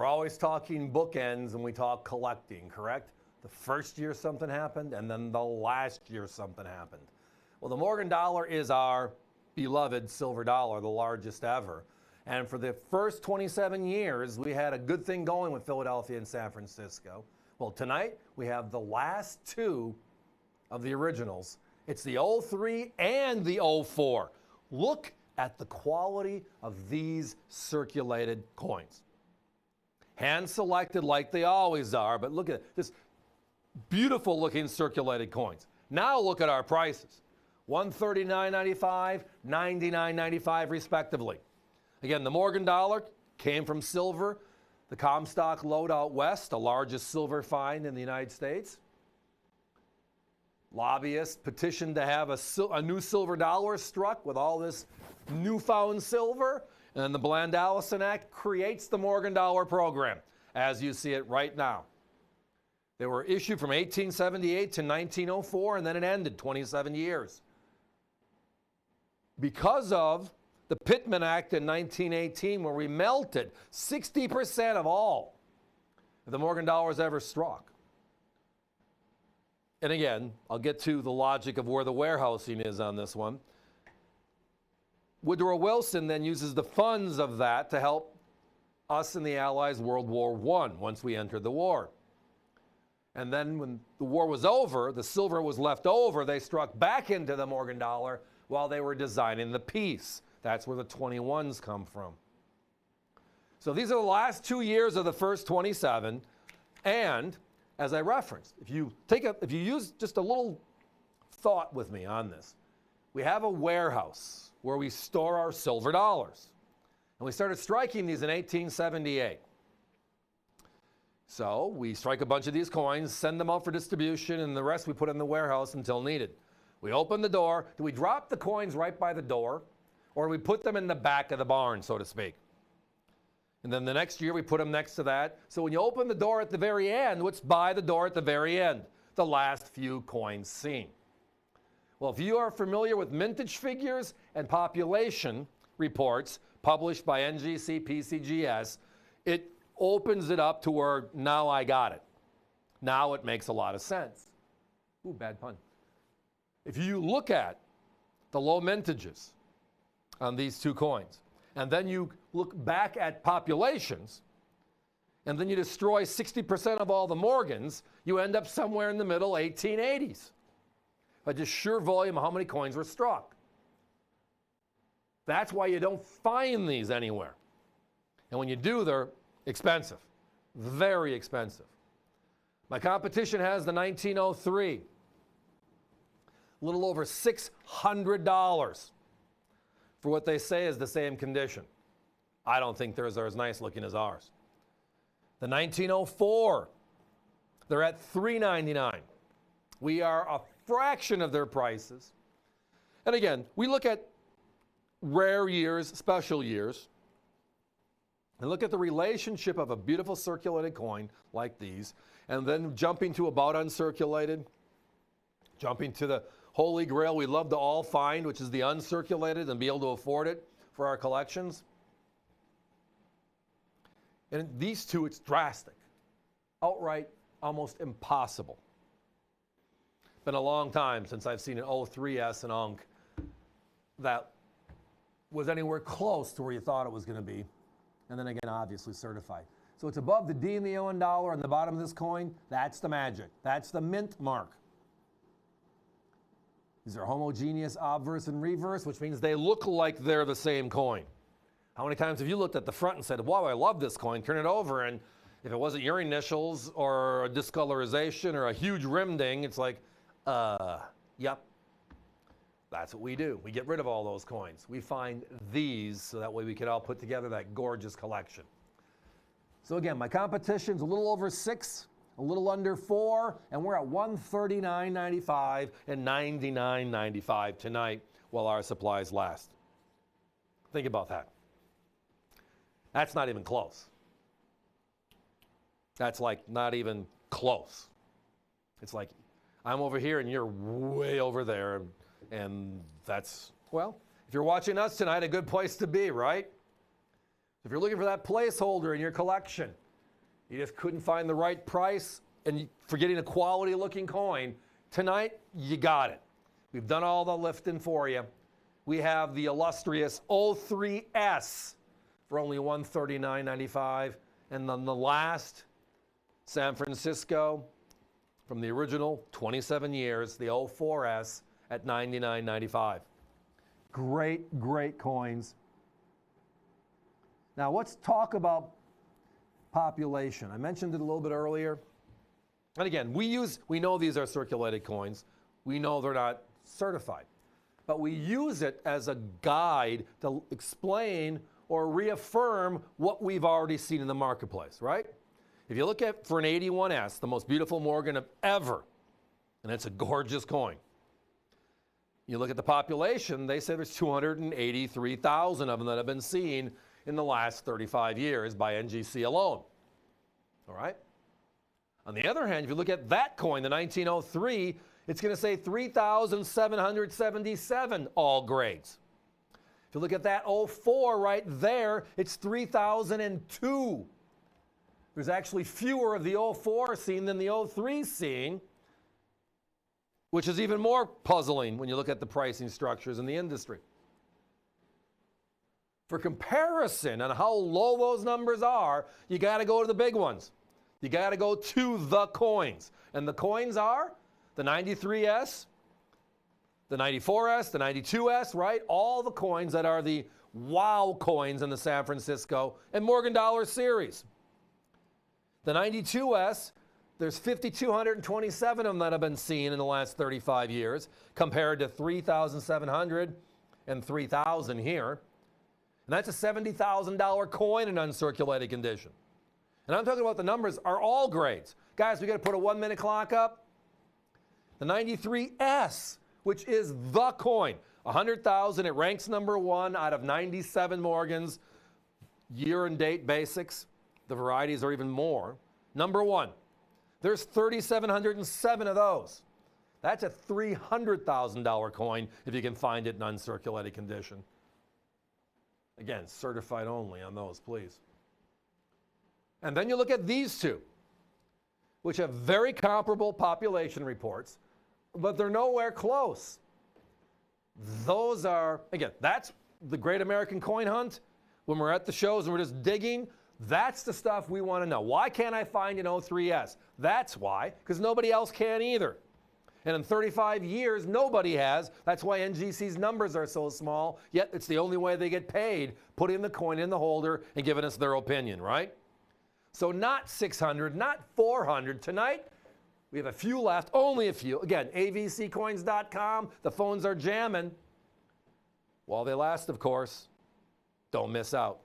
We're always talking bookends when we talk collecting, correct? The first year something happened, and then the last year something happened. Well, the Morgan dollar is our beloved silver dollar, the largest ever. And for the first 27 years, we had a good thing going with Philadelphia and San Francisco. Well, tonight, we have the last two of the originals. It's the 03 and the 04. Look at the quality of these circulated coins. Hand selected like they always are, but look at this beautiful looking circulated coins. Now look at our prices. $139.95, $99.95 respectively. Again, the Morgan dollar came from silver, the Comstock lode out west, the largest silver find in the United States. Lobbyists petitioned to have a new silver dollar struck with all this newfound silver, and then the Bland-Allison Act creates the Morgan dollar program, as you see it right now. They were issued from 1878 to 1904, and then it ended 27 years. Because of the Pittman Act in 1918, where we melted 60% of all the Morgan dollars ever struck. And again, I'll get to the logic of where the warehousing is on this one. Woodrow Wilson then uses the funds of that to help us and the Allies World War I once we entered the war. And then when the war was over, the silver was left over, they struck back into the Morgan dollar while they were designing the peace. That's where the 21s come from. So these are the last 2 years of the first 27. And as I referenced, if you use just a little thought with me on this, we have a warehouse where we store our silver dollars. And we started striking these in 1878. So we strike a bunch of these coins, send them out for distribution, and the rest we put in the warehouse until needed. We open the door. Do we drop the coins right by the door, or do we put them in the back of the barn, so to speak? And then the next year we put them next to that. So when you open the door at the very end, what's by the door at the very end? The last few coins seen. Well, if you are familiar with mintage figures and population reports published by NGC PCGS, it opens it up to where now I got it. Now it makes a lot of sense. Ooh, bad pun. If you look at the low mintages on these two coins, and then you look back at populations, and then you destroy 60% of all the Morgans, you end up somewhere in the middle 1880s. By just sheer volume of how many coins were struck. That's why you don't find these anywhere. And when you do, they're expensive, very expensive. My competition has the 1903, a little over $600 for what they say is the same condition. I don't think theirs are as nice looking as ours. The 1904, they're at $399. We are a fraction of their prices. And again, we look at rare years, special years, and look at the relationship of a beautiful circulated coin like these, and then jumping to about uncirculated, jumping to the Holy Grail we love to all find, which is the uncirculated, and be able to afford it for our collections. And in these two, it's drastic, outright, almost impossible. Been a long time since I've seen an 03S and Unk that was anywhere close to where you thought it was going to be. And then again, obviously certified. So it's above the D and the O and dollar on the bottom of this coin. That's the magic. That's the mint mark. These are homogeneous obverse and reverse, which means they look like they're the same coin. How many times have you looked at the front and said, wow, I love this coin, turn it over, and if it wasn't your initials or a discolorization or a huge rim ding, it's like, yep. That's what we do. We get rid of all those coins. We find these so that way we can all put together that gorgeous collection. So again, my competition's a little over 6, a little under 4, and we're at $139.95 and $99.95 tonight while our supplies last. Think about that. That's not even close. That's like not even close. It's like I'm over here and you're way over there, and that's, well, if you're watching us tonight, a good place to be, right? If you're looking for that placeholder in your collection, You just couldn't find the right price and for getting a quality looking coin. Tonight, you got it. We've done all the lifting for you. We have the illustrious 03S for only $139.95. And then the last San Francisco from the original 27 years, the 04S at $99.95. Great, great coins. Now let's talk about population. I mentioned it a little bit earlier. And again, we know these are circulated coins. We know they're not certified. But we use it as a guide to explain or reaffirm what we've already seen in the marketplace, right? If you look at, for an 81S, the most beautiful Morgan of ever, and it's a gorgeous coin. You look at the population, they say there's 283,000 of them that have been seen in the last 35 years by NGC alone, all right? On the other hand, if you look at that coin, the 1903, it's going to say 3,777 all grades. If you look at that 04 right there, it's 3,002. There's actually fewer of the 04 seen than the 03 seen, which is even more puzzling when you look at the pricing structures in the industry. For comparison on how low those numbers are, you got to go to the big ones. You got to go to the coins. And the coins are the 93S, the 94S, the 92S, right? All the coins that are the wow coins in the San Francisco and Morgan Dollar series. The 92S, there's 5,227 of them that have been seen in the last 35 years, compared to 3,700 and 3,000 here. And that's a $70,000 coin in uncirculated condition. And I'm talking about the numbers are all grades. Guys, we got to put a 1-minute clock up. The 93S, which is the coin, 100,000. It ranks number 1 out of 97 Morgans, year and date basics. The varieties are even more. Number 1. There's 3,707 of those. That's a $300,000 coin if you can find it in uncirculated condition. Again, certified only on those, please. And then you look at these two, which have very comparable population reports, but they're nowhere close. Those are, again, that's the Great American Coin Hunt. When we're at the shows and we're just digging, that's the stuff we want to know. Why can't I find an 03S? That's why, because nobody else can either. And in 35 years, nobody has. That's why NGC's numbers are so small, yet it's the only way they get paid, putting the coin in the holder and giving us their opinion, right? So not 600, not 400. Tonight, we have a few left, only a few. Again, avccoins.com. The phones are jamming. While they last, of course, don't miss out.